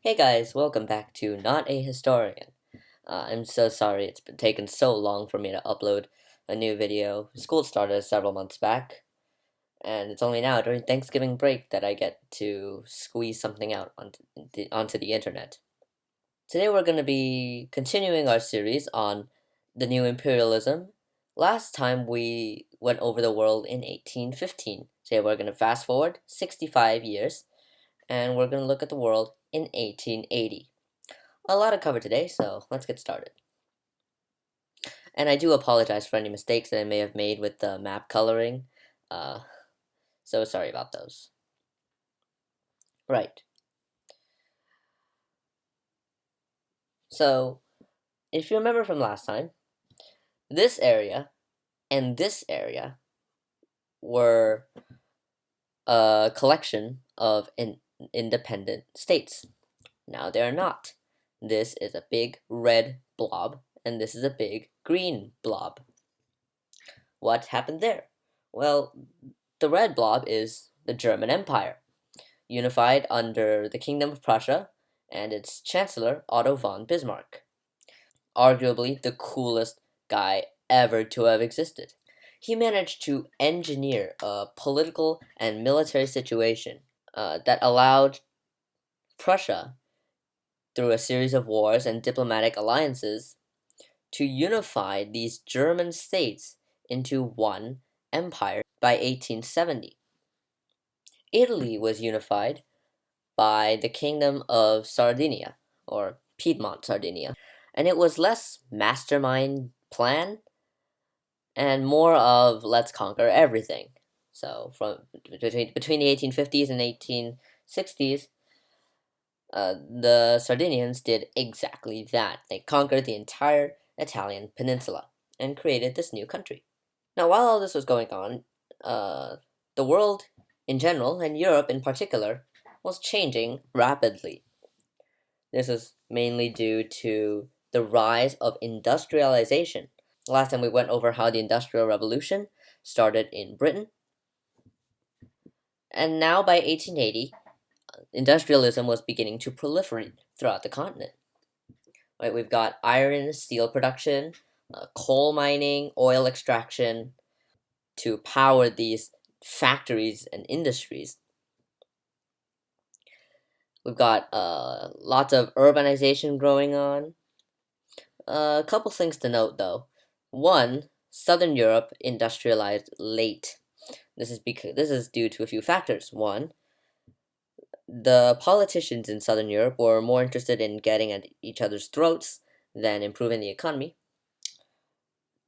Hey guys, welcome back to Not a Historian. I'm so sorry it's been taking so long for me to upload a new video. School started several months back, and it's only now during Thanksgiving break that I get to squeeze something out onto the internet. Today we're going to be continuing our series on the new imperialism. Last time we went over the world in 1815. Today we're going to fast forward 65 years, and we're going to look at the world in 1880. A lot to cover today, so let's get started. And I do apologize for any mistakes that I may have made with the map coloring. Uh, so sorry about those. Right. So, if you remember from last time, this area and this area were a collection of independent states. Now they are not. This is a big red blob, and this is a big green blob. What happened there? Well, the red blob is the German Empire, unified under the Kingdom of Prussia and its Chancellor Otto von Bismarck, arguably the coolest guy ever to have existed. He managed to engineer a political and military situation that allowed Prussia, through a series of wars and diplomatic alliances, to unify these German states into one empire by 1870. Italy was unified by the Kingdom of Sardinia, or Piedmont Sardinia, and it was less mastermind plan and more of let's conquer everything. So from between the 1850s and 1860s, the Sardinians did exactly that. They conquered the entire Italian peninsula and created this new country. Now, while all this was going on, the world in general, and Europe in particular, was changing rapidly. This is mainly due to the rise of industrialization. Last time we went over how the Industrial Revolution started in Britain, and now by 1880, industrialism was beginning to proliferate throughout the continent. Right, we've got iron and steel production, coal mining, oil extraction to power these factories and industries. We've got lots of urbanization growing on. A couple things to note though. One, Southern Europe industrialized late. This is due to a few factors. One, the politicians in Southern Europe were more interested in getting at each other's throats than improving the economy.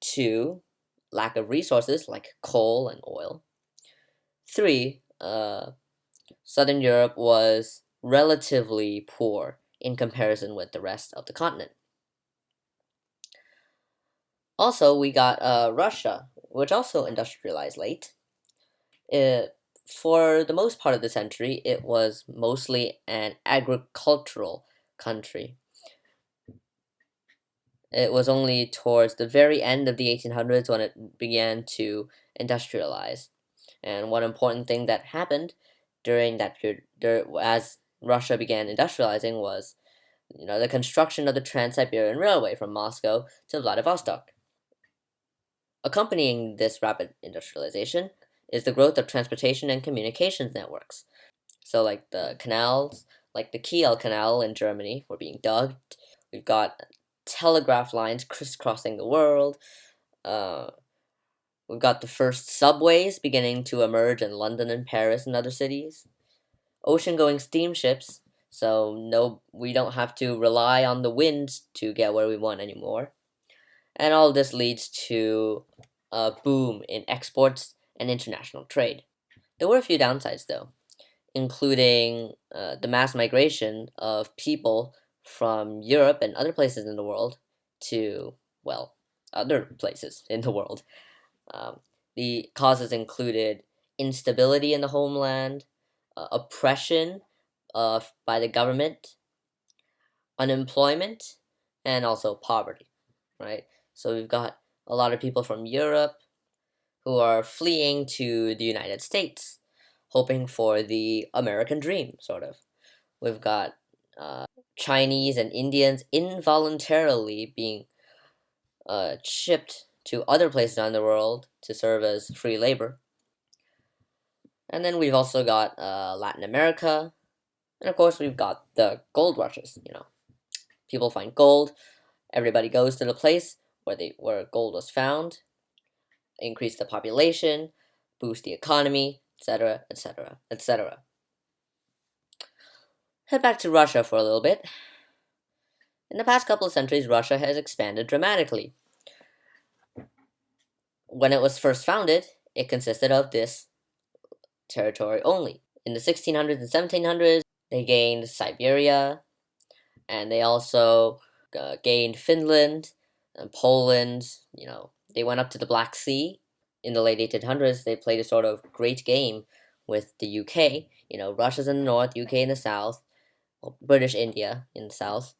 Two, lack of resources like coal and oil. Three, Southern Europe was relatively poor in comparison with the rest of the continent. Also, we got Russia, which also industrialized late. For the most part of the century, it was mostly an agricultural country. It was only towards the very end of the 1800s when it began to industrialize. And one important thing that happened during that period, as Russia began industrializing, was the construction of the Trans-Siberian Railway from Moscow to Vladivostok. Accompanying this rapid industrialization is the growth of transportation and communications networks. So, like the canals, like the Kiel Canal in Germany, were being dug. We've got telegraph lines crisscrossing the world. We've got the first subways beginning to emerge in London and Paris and other cities. Ocean-going steamships, so no, we don't have to rely on the winds to get where we want anymore. And all this leads to a boom in exports and international trade. There were a few downsides, though, including the mass migration of people from Europe and other places in the world to, well, other places in the world. The causes included instability in the homeland, oppression by the government, unemployment, and also poverty, right? So we've got a lot of people from Europe who are fleeing to the United States, hoping for the American dream, sort of. We've got Chinese and Indians involuntarily being shipped to other places around the world to serve as free labor. And then we've also got Latin America, and of course we've got the gold rushes. People find gold, everybody goes to the place where gold was found, increase the population, boost the economy, etc., etc., etc. Head back to Russia for a little bit. In the past couple of centuries, Russia has expanded dramatically. When it was first founded, it consisted of this territory only. In the 1600s and 1700s, they gained Siberia, and they also gained Finland and Poland. They went up to the Black Sea. In the late 1800s, they played a sort of great game with the UK. Russia's in the north, UK in the south, British India in the south,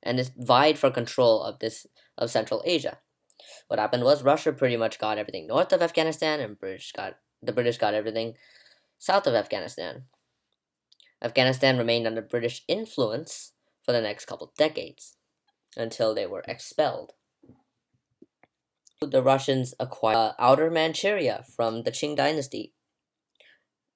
and this vied for control of Central Asia. What happened was Russia pretty much got everything north of Afghanistan, and the British got everything south of Afghanistan. Afghanistan remained under British influence for the next couple decades until they were expelled. The Russians acquired outer Manchuria from the Qing dynasty,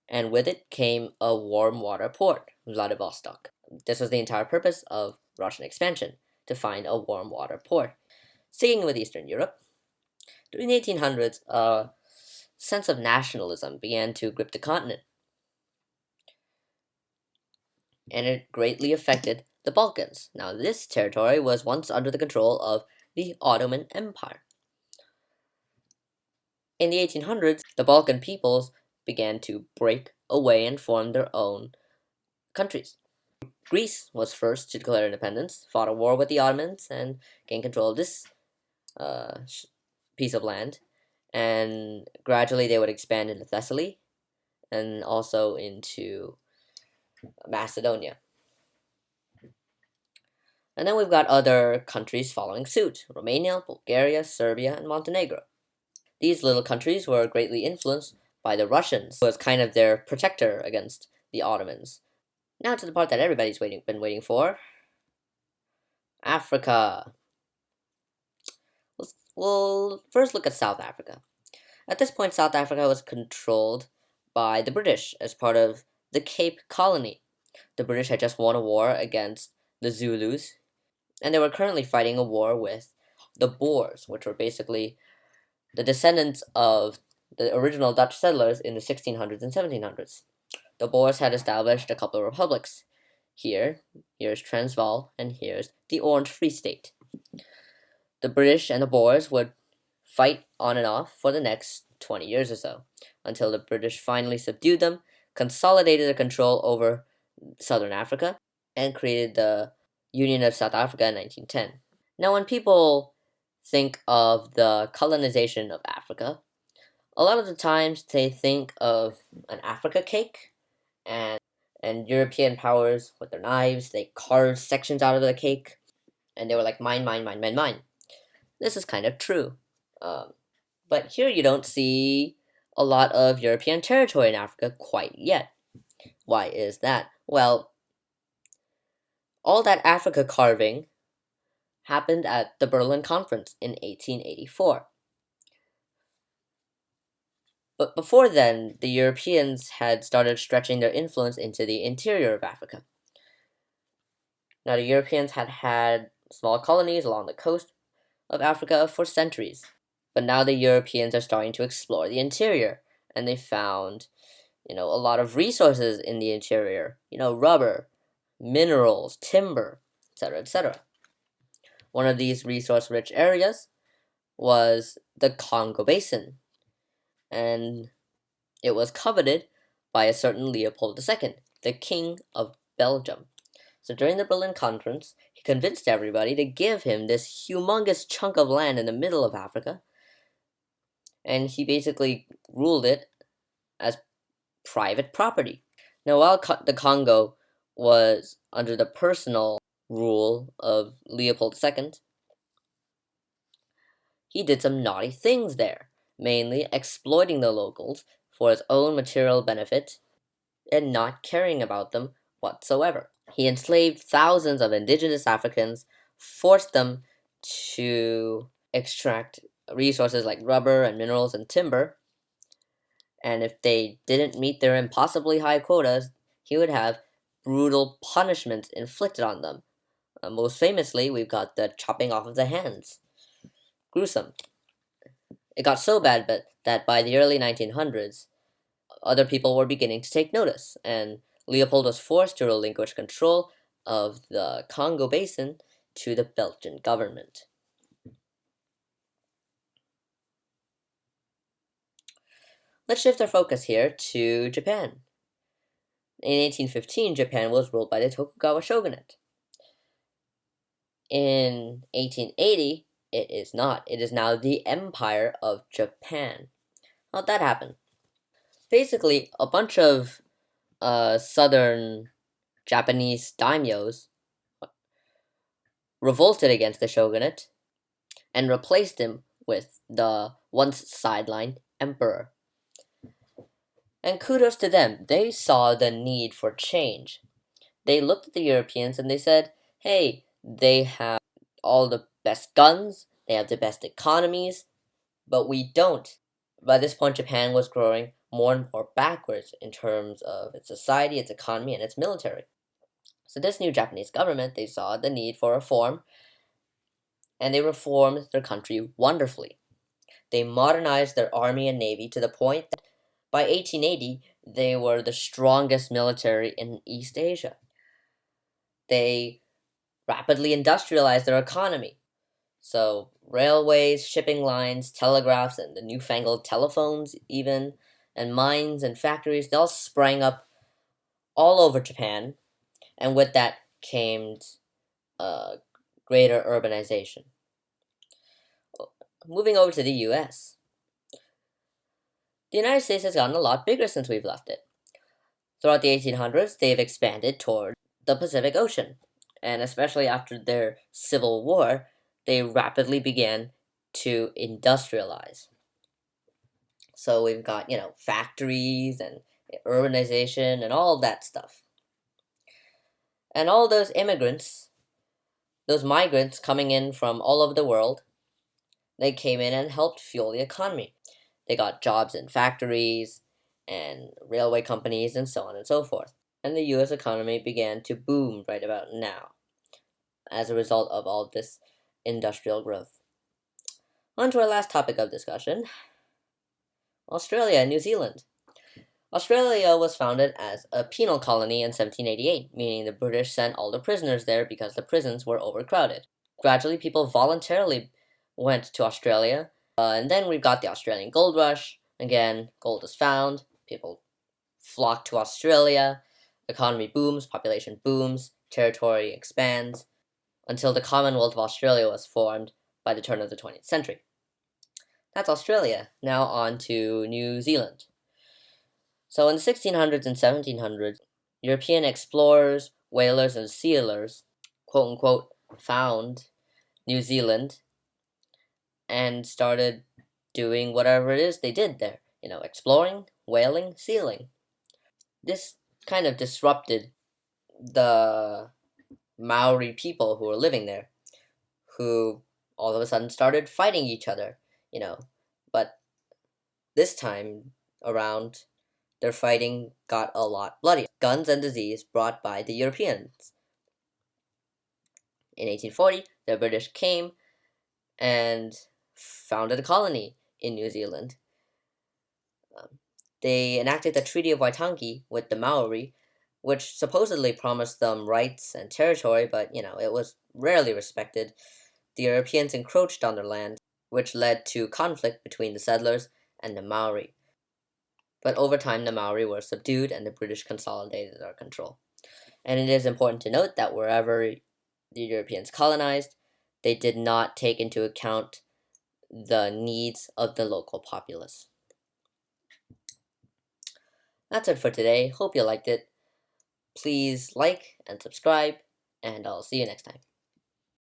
and with it came a warm water port, Vladivostok. This was the entire purpose of Russian expansion, to find a warm water port. Sticking with Eastern Europe, during the 1800s, a sense of nationalism began to grip the continent, and it greatly affected the Balkans. Now, this territory was once under the control of the Ottoman Empire. In the 1800s, the Balkan peoples began to break away and form their own countries. Greece was first to declare independence, fought a war with the Ottomans, and gained control of this piece of land. And gradually they would expand into Thessaly and also into Macedonia. And then we've got other countries following suit: Romania, Bulgaria, Serbia, and Montenegro. These little countries were greatly influenced by the Russians, who was kind of their protector against the Ottomans. Now to the part that everybody's been waiting for: Africa. We'll first look at South Africa. At this point, South Africa was controlled by the British as part of the Cape Colony. The British had just won a war against the Zulus, and they were currently fighting a war with the Boers, which were basically the descendants of the original Dutch settlers in the 1600s and 1700s. The Boers had established a couple of republics. Here's Transvaal, and here's the Orange Free State. The British and the Boers would fight on and off for the next 20 years or so, until the British finally subdued them, consolidated their control over southern Africa, and created the Union of South Africa in 1910. Now, when people think of the colonization of Africa, a lot of the times they think of an Africa cake, and European powers with their knives, they carved sections out of the cake, and they were like, mine, mine, mine, mine, mine. This is kind of true. But here you don't see a lot of European territory in Africa quite yet. Why is that? Well, all that Africa carving happened at the Berlin Conference in 1884. But before then, the Europeans had started stretching their influence into the interior of Africa. Now, the Europeans had had small colonies along the coast of Africa for centuries. But now the Europeans are starting to explore the interior, and they found, a lot of resources in the interior, rubber, minerals, timber, etc., etc. One of these resource-rich areas was the Congo Basin, and it was coveted by a certain Leopold II, the King of Belgium. So during the Berlin Conference, he convinced everybody to give him this humongous chunk of land in the middle of Africa, and he basically ruled it as private property. Now, while the Congo was under the personal rule of Leopold II, he did some naughty things there, mainly exploiting the locals for his own material benefit and not caring about them whatsoever. He enslaved thousands of indigenous Africans, forced them to extract resources like rubber and minerals and timber, and if they didn't meet their impossibly high quotas, he would have brutal punishments inflicted on them. Most famously, we've got the chopping off of the hands. Gruesome. It got so bad that by the early 1900s, other people were beginning to take notice, and Leopold was forced to relinquish control of the Congo Basin to the Belgian government. Let's shift our focus here to Japan. In 1815, Japan was ruled by the Tokugawa shogunate. In 1880, it is not. It is now the Empire of Japan. How'd that happen? Basically, a bunch of southern Japanese daimyos revolted against the shogunate and replaced him with the once sidelined emperor. And kudos to them, they saw the need for change. They looked at the Europeans and they said, hey, they have all the best guns, they have the best economies, but we don't. By this point, Japan was growing more and more backwards in terms of its society, its economy, and its military. So this new Japanese government, they saw the need for reform, and they reformed their country wonderfully. They modernized their army and navy to the point that by 1880, they were the strongest military in East Asia. They rapidly industrialized their economy. So, railways, shipping lines, telegraphs, and the newfangled telephones, even, and mines and factories, they all sprang up all over Japan, and with that came greater urbanization. Moving over to the US. The United States has gotten a lot bigger since we've left it. Throughout the 1800s, they've expanded toward the Pacific Ocean, and especially after their Civil War, they rapidly began to industrialize. So we've got, factories and urbanization and all that stuff. And all those immigrants, those migrants coming in from all over the world, they came in and helped fuel the economy. They got jobs in factories and railway companies and so on and so forth. And the US economy began to boom right about now as a result of all this industrial growth. On to our last topic of discussion, Australia and New Zealand. Australia was founded as a penal colony in 1788, meaning the British sent all the prisoners there because the prisons were overcrowded. Gradually, people voluntarily went to Australia, and then we've got the Australian gold rush. Again, gold is found, people flock to Australia, economy booms, population booms, territory expands, until the Commonwealth of Australia was formed by the turn of the 20th century. That's Australia. Now on to New Zealand. So in the 1600s and 1700s, European explorers, whalers, and sealers, quote unquote, found New Zealand and started doing whatever it is they did there. Exploring, whaling, sealing. This kind of disrupted the Maori people who were living there, who all of a sudden started fighting each other, But this time around, their fighting got a lot bloodier. Guns and disease brought by the Europeans. In 1840, the British came and founded a colony in New Zealand. They enacted the Treaty of Waitangi with the Maori, which supposedly promised them rights and territory, but, it was rarely respected. The Europeans encroached on their land, which led to conflict between the settlers and the Maori. But over time, the Maori were subdued and the British consolidated their control. And it is important to note that wherever the Europeans colonized, they did not take into account the needs of the local populace. That's it for today. Hope you liked it. Please like and subscribe, and I'll see you next time.